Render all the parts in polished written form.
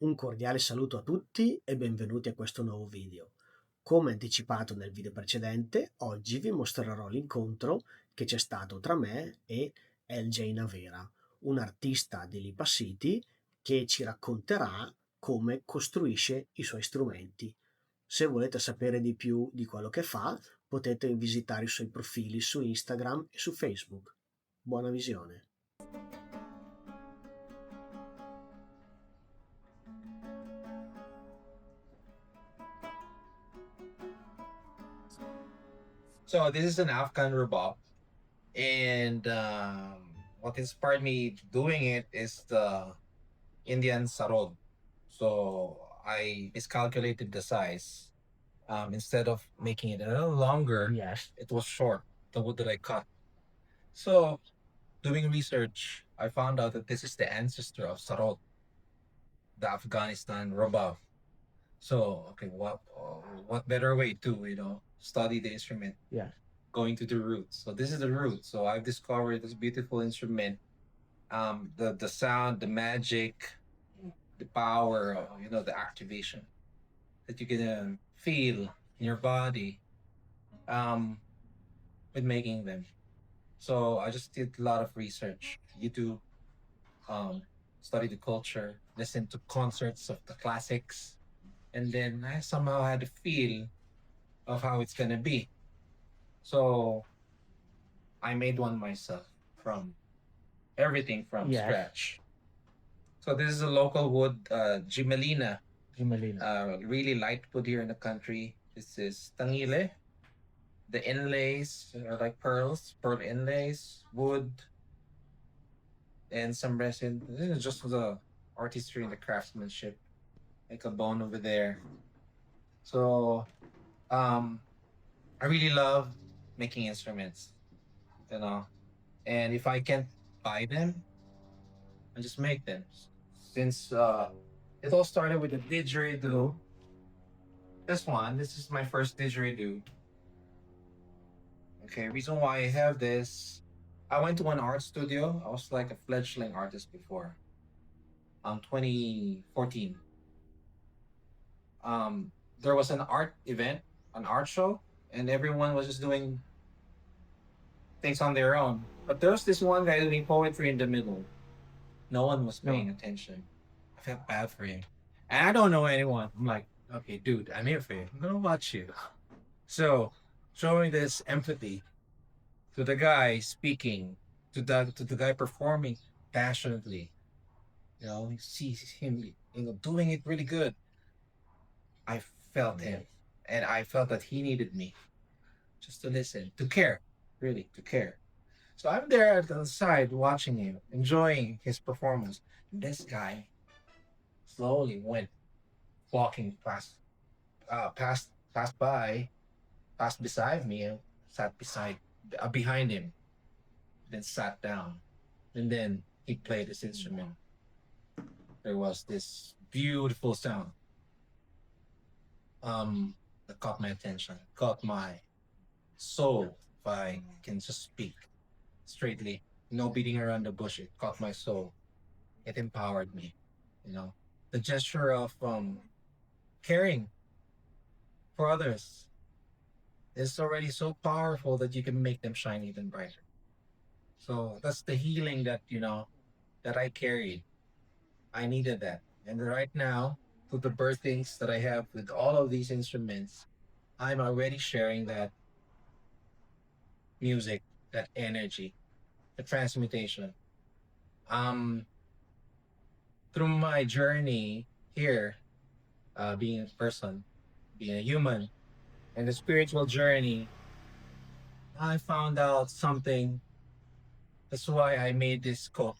Un cordiale saluto a tutti e benvenuti a questo nuovo video. Come anticipato nel video precedente, oggi vi mostrerò l'incontro che c'è stato tra me e LJ Navera, un artista di Lipa City che ci racconterà come costruisce i suoi strumenti. Se volete sapere di più di quello che fa, potete visitare i suoi profili su Instagram e su Facebook. Buona visione. So this is an Afghan Rebab, and what inspired me doing it is the Indian sarod. So I miscalculated the size. Instead of making it a little longer, Yes. it was short. The wood that I cut. So doing research, I found out that this is the ancestor of sarod, the Afghanistan Rebab. So okay, what better way to study the instrument? Yes. Going to the roots. So this is the root. So I've discovered this beautiful instrument. The sound, the magic, the power, the activation that you can feel in your body um, with making them. So I just did a lot of research. YouTube, um, study the culture, listen to concerts of the classics, and then I somehow had a feel of how it's gonna be. So I made one myself from everything from Yes. scratch. So this is a local wood, Gimelina, Gimelina. really light wood here in the country. This is tangile. The inlays are like pearls, pearl inlays, wood, and some resin. This is just the artistry and the craftsmanship. Like a bone over there. So um, I really love making instruments, you know. And if I can't buy them, I just make them. Since it all started with a didgeridoo. This is my first didgeridoo. Okay, reason why I have this, I went to an art studio. I was like a fledgling artist before. 2014. There was an art event, an art show, and everyone was just doing things on their own. But there was this one guy doing poetry in the middle. No one was paying attention. I felt bad for him. And I don't know anyone. I'm like, okay, dude, I'm here for you. I'm gonna watch you. So showing this empathy to the guy speaking, to the guy performing passionately. He sees him, doing it really good. I felt him, and I felt that he needed me just to listen, to care, really, to care. So I'm there at the side watching him, enjoying his performance. This guy slowly went walking passed by, passed beside me, and sat behind him, then sat down, and then he played his instrument. There was this beautiful sound that caught my attention, caught my soul, if I can just speak straightly, no beating around the bush. It caught my soul. It empowered me. you know the gesture of caring for others is already so powerful that you can make them shine even brighter. So that's the healing that I carried. I needed that. And right now, with the birthings that I have with all of these instruments, I'm already sharing that music, that energy, the transmutation. Um, Through my journey here, being a person, being a human, and the spiritual journey, I found out something. That's why I made this quote.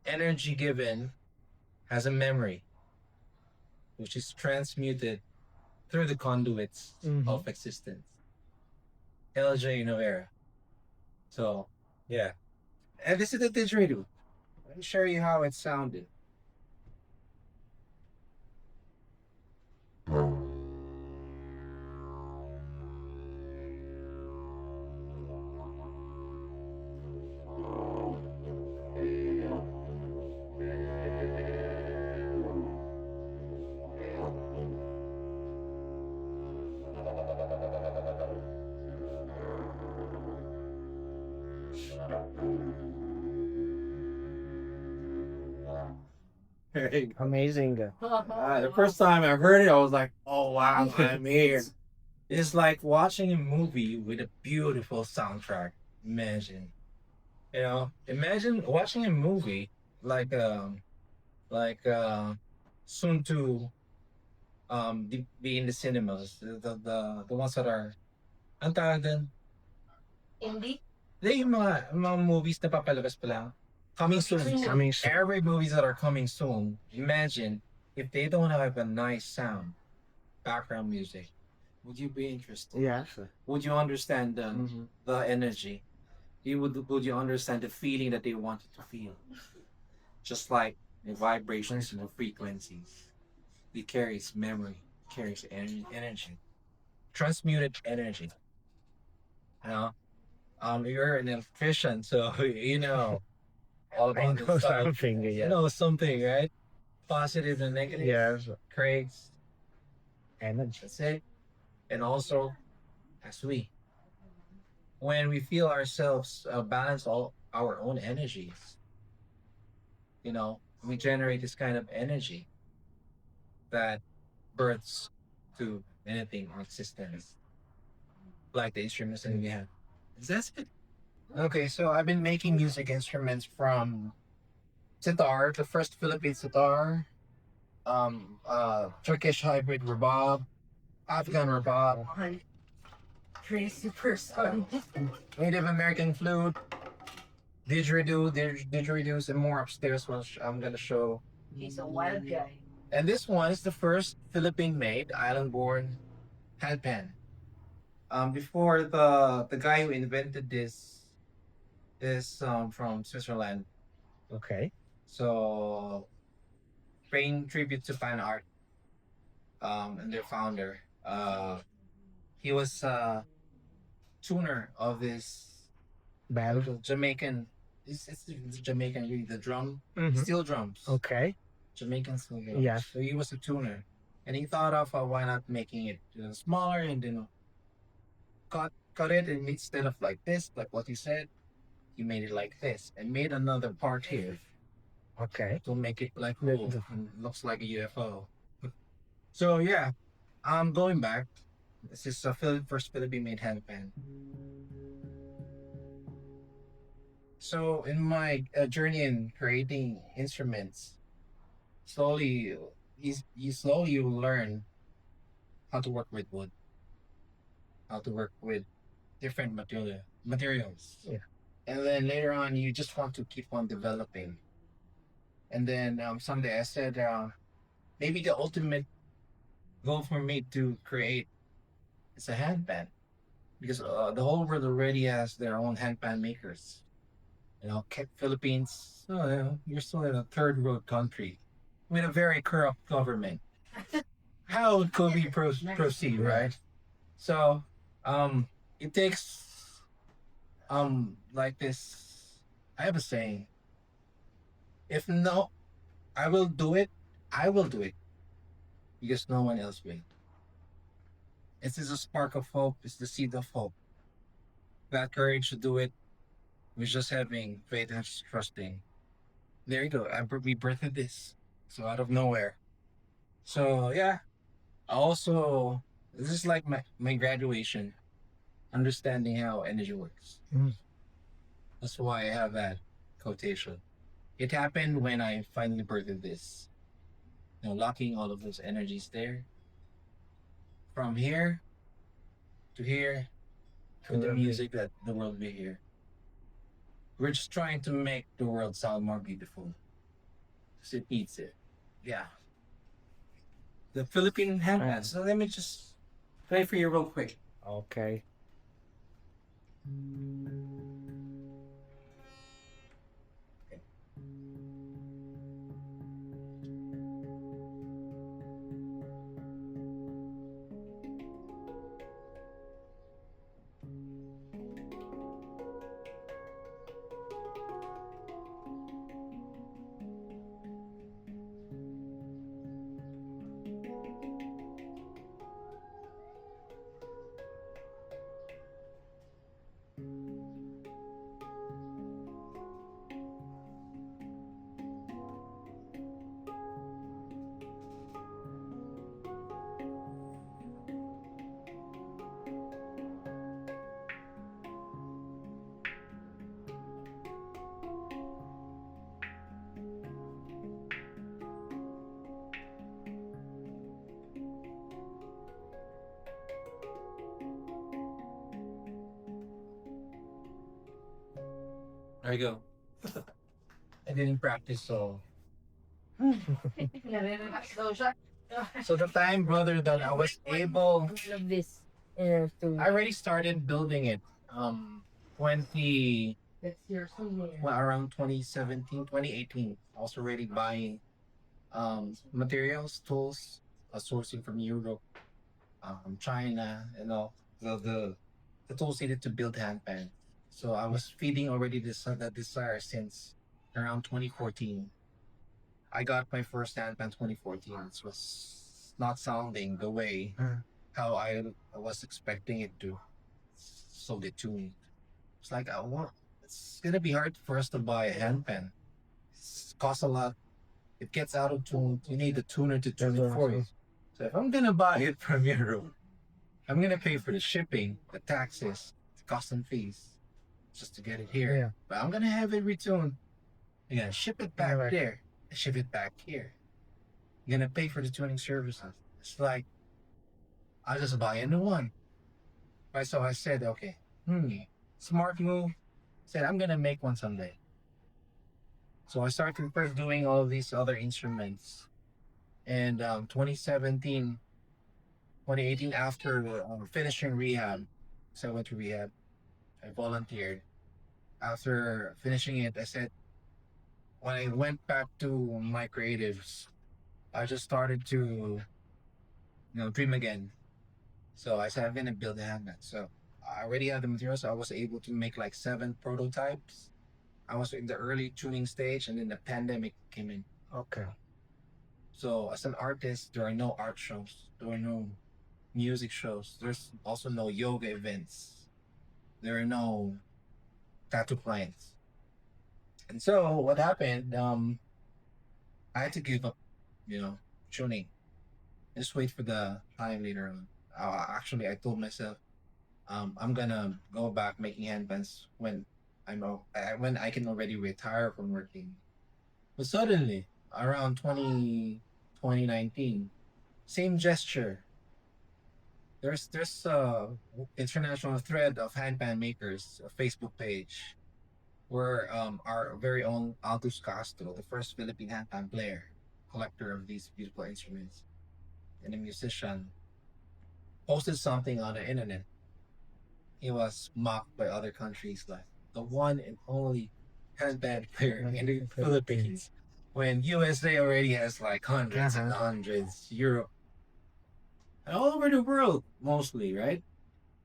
Energy given has a memory, which is transmuted through the conduits of existence. LJ Novera. So, yeah. And this is the didgeridoo. Let me show you how it sounded. Right. Amazing. The first time I heard it, I was like, "Oh wow, I'm here." It's like watching a movie with a beautiful soundtrack. Imagine, imagine watching a movie like soon to be in the cinemas. The ones that are ang tawag dun? Hindi. Hindi, yung mga movies na papalabas pa lang. Coming soon. Coming soon. Every movies that are coming soon. Imagine if they don't have a nice sound, background music. Would you be interested? Yes. Would you understand Mhm. the energy? Would you understand the feeling that they wanted to feel? Just like the vibrations and the frequencies. It carries memory, carries energy, transmuted energy. You know, you're an electrician, so you know all I about know this stuff. something. You Yes. know something, right? Positive and negative Yes. creates. Energy. That's it. And also, as when we feel ourselves balance all our own energies, we generate this kind of energy that births to anything in existence, like the instruments that we have. That's it. Okay, so I've been making music instruments from sitar, the first Philippine sitar, Turkish hybrid rebab, Afghan rebab, crazy person, Native American flute, didgeridoos, and more upstairs, which I'm gonna show. He's a wild guy. And this one is the first Philippine-made, island-born handpan. Before the guy who invented this is from Switzerland. Okay. So paying tribute to fan art, and their founder. He was tuner of this Band. Jamaican. It's Jamaican, really, the drum, Mhm. steel drums. Okay. Jamaican steel drums. Yes. So he was a tuner, and he thought of why not making it smaller and cut it, and instead of like this, like what you said, he made it like this and made another part here Okay. to make it like cool and looks like a UFO. So yeah, I'm going back. This is a first Philippine-made handpan. So in my journey in creating instruments, slowly you will learn how to work with wood, how to work with different materials. Yeah. And then later on, you just want to keep on developing. And then someday I said, maybe the ultimate goal for me to create is a handpan, because the whole world already has their own handpan makers. Philippines, you're still in a third world country with a very corrupt government. How could we proceed, right? So, it takes like this. I have a saying: if no, I will do it. I will do it because no one else will. It's just a spark of hope. It's the seed of hope. That courage to do it was just having faith and trusting. There you go. We birthed this. So out of nowhere. So yeah. Also, this is like my graduation, understanding how energy works. Mm. That's why I have that quotation. It happened when I finally birthed this. Locking all of those energies there. From here to here to the music that the world will hear. We're just trying to make the world sound more beautiful. Because it needs it. Yeah. The Philippine handpan. So let me just play for you real quick. Okay. There you go. I didn't practice, so so the time, brother, that I was able, All of this. I already started building it. 20, That's your senior. well, around 2017, 2018. I was already buying materials, tools, sourcing from Europe, China, and all the tools needed to build handpan. So I was feeding already this that desire since around 2014. I got my first handpan 2014. It was not sounding the way how I was expecting it to. So the tune. It's like I want. It's gonna be hard for us to buy a handpan. It costs a lot. It gets out of tune. You need a tuner to tune it for you. So if I'm gonna buy it from Europe, I'm gonna pay for the shipping, the taxes, the custom fees, just to get it here. Yeah. But I'm gonna have it returned. You're gonna ship it back Right. there, and ship it back here. You're gonna pay for the tuning services. It's like I'll just buy a new one. Right? So I said, okay, smart move. Said I'm gonna make one someday. So I started first doing all of these other instruments. And 2017, 2018, after finishing rehab, so I went to rehab. I volunteered. After finishing it, I said, when I went back to my creatives, I just started to, dream again. So I said, I'm gonna build a handbag. So I already had the materials. So I was able to make like 7 prototypes. I was in the early tuning stage, and then the pandemic came in. Okay. So as an artist, there are no art shows. There are no music shows. There's also no yoga events. There are no tattoo clients. And so what happened? I had to give up, tuning. Just wait for the time later on. Actually, I told myself, I'm gonna go back making handbands when when I can already retire from working. But suddenly, around 2019, same gesture. There's international thread of handpan makers, a Facebook page, where our very own Aldous Castro, the first Philippine handpan player, collector of these beautiful instruments, and a musician, posted something on the internet. He was mocked by other countries like the one and only handpan player in the Philippines. When USA already has like hundreds and hundreds, Europe, and all over the world mostly, right?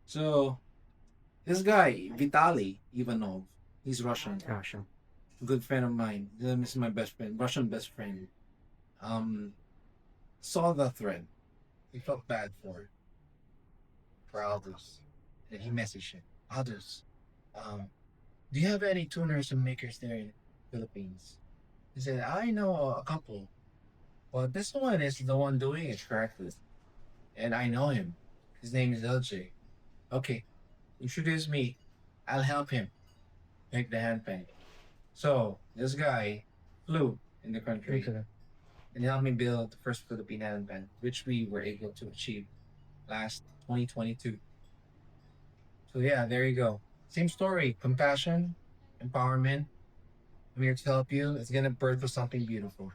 So this guy, Vitaly Ivanov, he's Russian, Gotcha. good friend of mine. This is my best friend, Russian best friend. Um, saw the thread. He felt bad for Aldous, and he messaged him. Aldous, um, do you have any tuners and makers there in the Philippines? He said, I know a couple. Well, this one is the one doing it correctly, and I know him. His name is LJ. Okay, introduce me. I'll help him make the handpan. So this guy flew in the country Okay. and helped me build the first Philippine handpan, which we were able to achieve last 2022. So yeah, there you go. Same story. Compassion, empowerment. I'm here to help you. It's gonna birth for something beautiful.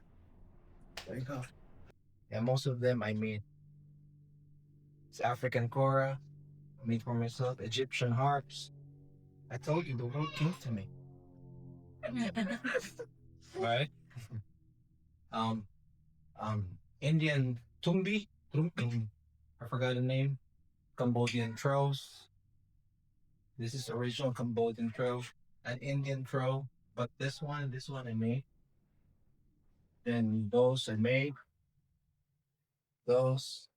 There you go. Yeah, most of them I made. It's African Kora, made for myself, Egyptian harps. I told you the world came to me. Right? Um, Indian Trumpi. I forgot the name. Cambodian trowels. This is original Cambodian trowel. An Indian trowel, but this one I made. Then those I made. Those,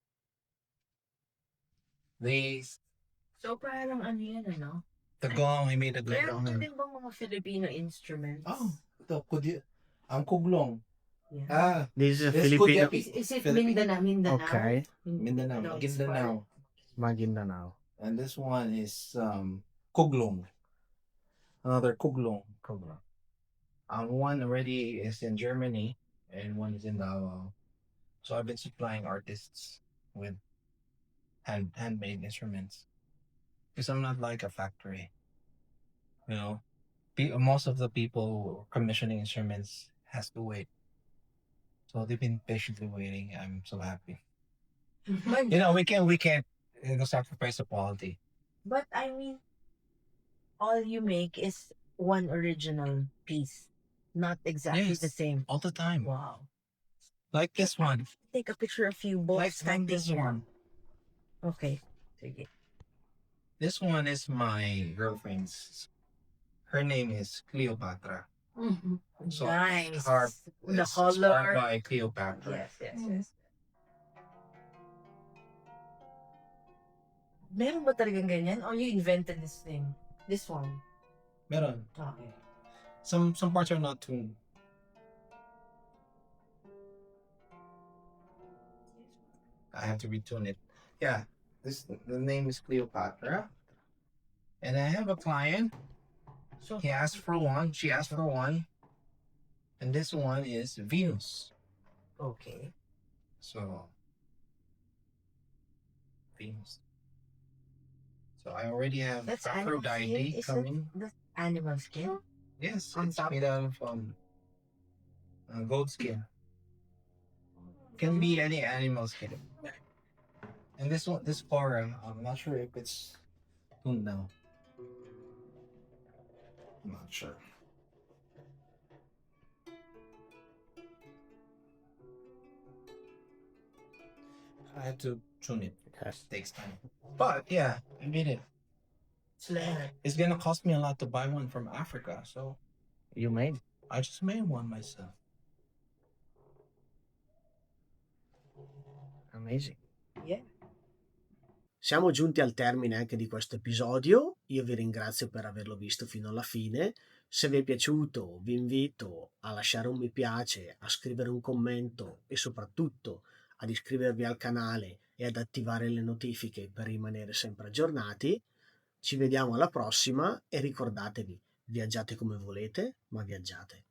these. So parang ano yan, ano? The gong, I made a Meron gong. din bang mga Filipino instruments? Oh, ito, ang kuglong. Yeah. Ah, This is a it's Filipino. Kudyapi. Is it Filipino. Mindanao? Okay. Mindanao, Maguindanao. Maguindanao. And this one is kuglong. Another kuglong. One already is in Germany and one is in Davao. So I've been supplying artists with handmade instruments because I'm not like a factory, you know. most of the people commissioning instruments has to wait. So they've been patiently waiting. I'm so happy. But, We can't sacrifice the quality. but I mean, all you make is one original piece, not exactly the Yes, same. all the time. Wow. Like this one. Take a picture of you both Like standing this here. one. Okay. Sige. This one is my girlfriend's. Her name is Cleopatra. So Nice. harp The is inspired color. by Cleopatra. Yes, yes, yes. Meron ba talagang ganyan? Or you invented this thing? This one? Meron. Okay. Some parts are not tuned. I have to retune it. Yeah, the name is Cleopatra, and I have a client. So, He asked for one. She asked for one, and this one is Venus. okay. So Venus. So I already have That's animal skin? Aphrodite Is coming. it animal skin? Yes, On it's top? made out of goat skin. Can be any animal skin. And this forum, I'm not sure if it's tuned now. I'm not sure. I have to tune it. It takes time. But yeah, I made it. It's gonna cost me a lot to buy one from Africa, so You made? I just made one myself. Amazing. Yeah. Siamo giunti al termine anche di questo episodio. Io vi ringrazio per averlo visto fino alla fine. Se vi è piaciuto, vi invito a lasciare un mi piace, a scrivere un commento e soprattutto ad iscrivervi al canale e ad attivare le notifiche per rimanere sempre aggiornati. Ci vediamo alla prossima e ricordatevi, viaggiate come volete, ma viaggiate.